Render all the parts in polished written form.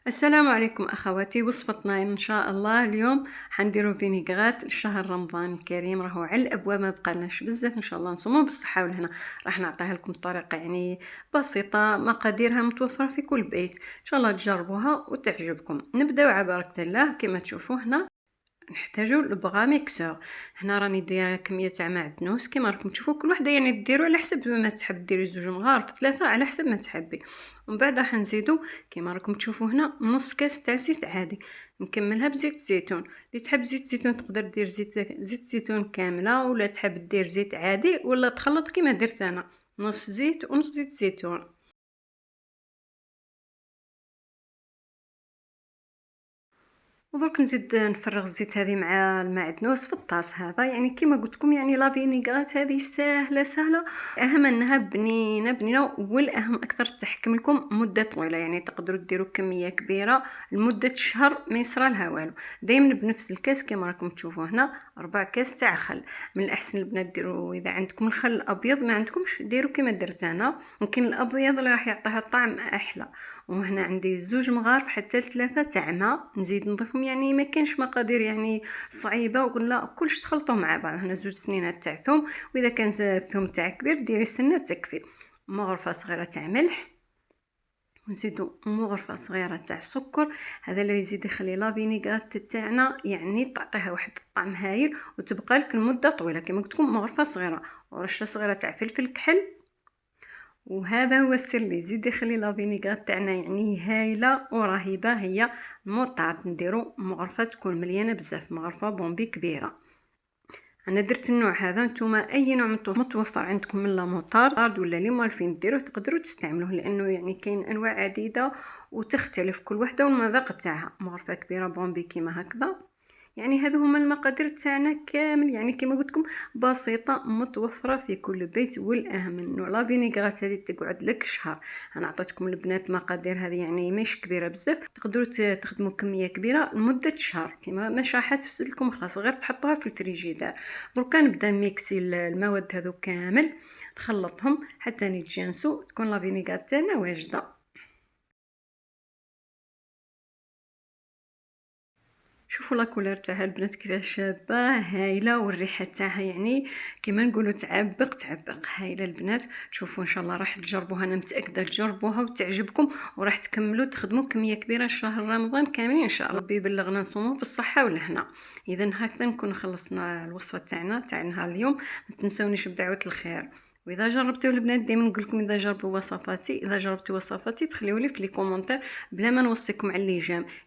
السلام عليكم اخواتي. وصفتنا ان شاء الله اليوم حنديروا فينيغرات لشهر رمضان الكريم، راهو على الابواب، ما بقالناش بزاف ان شاء الله نصوموا بالصحه والهنا. راح نعطيها لكم بطريقه بسيطه، مقاديرها متوفره في كل بيت، ان شاء الله تجربوها وتعجبكم. نبداو على بركه الله. كما تشوفوا هنا نحتاجو البغا ميكسور. هنا راني دايره كميه تاع معدنوس كما راكم تشوفوا، كل وحده ديروا على حسب ما تحب، ديري 2 مغارف 3 على حسب ما تحبي. ومن بعد راح نزيدو كما راكم تشوفوا هنا نص كاس تاع زيت عادي، نكملها بزيت الزيتون. اللي تحب زيت زيتون تقدر دير زيت زيتون كامله، ولا تحب دير زيت عادي، ولا تخلط كما درت انا، نص زيت ونص زيت زيتون. ودرك نزيد نفرغ الزيت هذه مع المعدنوس في الطاس هذا. كيما قلت لكم، لا فينيغرات هذه سهله سهله، اهم انها بنينه بنينه، والاهم اكثر تحكم لكم مده طويله. تقدروا ديروا كميه كبيره لمده شهر ما يصرى لها والو. دائما بنفس الكاس كما راكم تشوفوا هنا 4 كاس تاع خل. من الاحسن البنات ديروا، اذا عندكم الخل الابيض، ما عندكمش ديروا كما درت انا، يمكن الابيض اللي راح يعطيها طعم احلى. وهنا عندي 2 مغارف حتى 3 تاع ماء، نزيد نضيفهم. ما كانش مقادير صعيبه، وقلنا كلش تخلطوا مع بعض. هنا 2 سنينات تاع ثوم، واذا كان الثوم تاع كبير ديري سنه تكفي. مغرفه صغيره تاع ملح، ونزيدو مغرفه صغيره تاع سكر. هذا اللي يزيد يخلي لا فينيغرات تاعنا تعطيها واحد الطعم هايل، وتبقى لك لمده طويله. كما قلت لكم مغرفه صغيره، ورشه صغيره تاع فلفل كحل. وهذا هو السر اللي يزيد يخلي لا فينيغرات تاعنا هايله ورهيبه، هي الموطاد. نديرو مغرفه تكون مليانه بزاف، مغرفه بومبي كبيره. انا درت النوع هذا، نتوما اي نوع متوفر عندكم من لا موطارد ولا لي مالفين ديروه، تقدروا تستعملوه، لانه كاين انواع عديده وتختلف كل وحده والمذاق تاعها. مغرفه كبيره بومبي كيما هكذا. هذو هما المقادير تاعنا كامل. كما قلت لكم بسيطه متوفره في كل بيت، والاهم انه لا فينيغرات هذه تقعد لك شهر. انا عطيتكم البنات مقادير هذه مش كبيره بزاف، تقدروا تخدموا كميه كبيره لمده شهر. كما مش راح تفسد لكم خلاص، غير تحطوها في الفريجيدار. دركا نبدا ميكسي المواد هذو كامل، نخلطهم حتى يتجانسوا، تكون لا فينيغرات تاعنا واجده. شوفوا لا كولور تاعها البنات كيفاش شابه هايله، والريحه تاعها كيما نقولوا تعبق تعبق، هايله البنات. شوفوا ان شاء الله راح تجربوها، انا متاكده تجربوها وتعجبكم، وراح تكملوا تخدموا كميه كبيره شهر رمضان كاملين ان شاء الله. ربي يبلغنا نصوموا بالصحه والهنا. اذا هكذا نكون خلصنا الوصفه تاع نهار اليوم. ما تنسونيش بدعوه الخير. واذا جربتوا البنات، دائما نقول لكم اذا جربتوا وصفاتي تخليوا لي في لي كومونتير، بلا ما نوصيكم على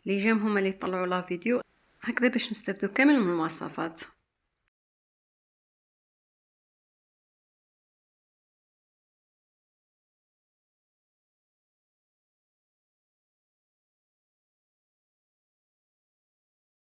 اللي جام هما اللي يطلعوا لا فيديو هكذا، باش نستافدوا كامل من الوصفات.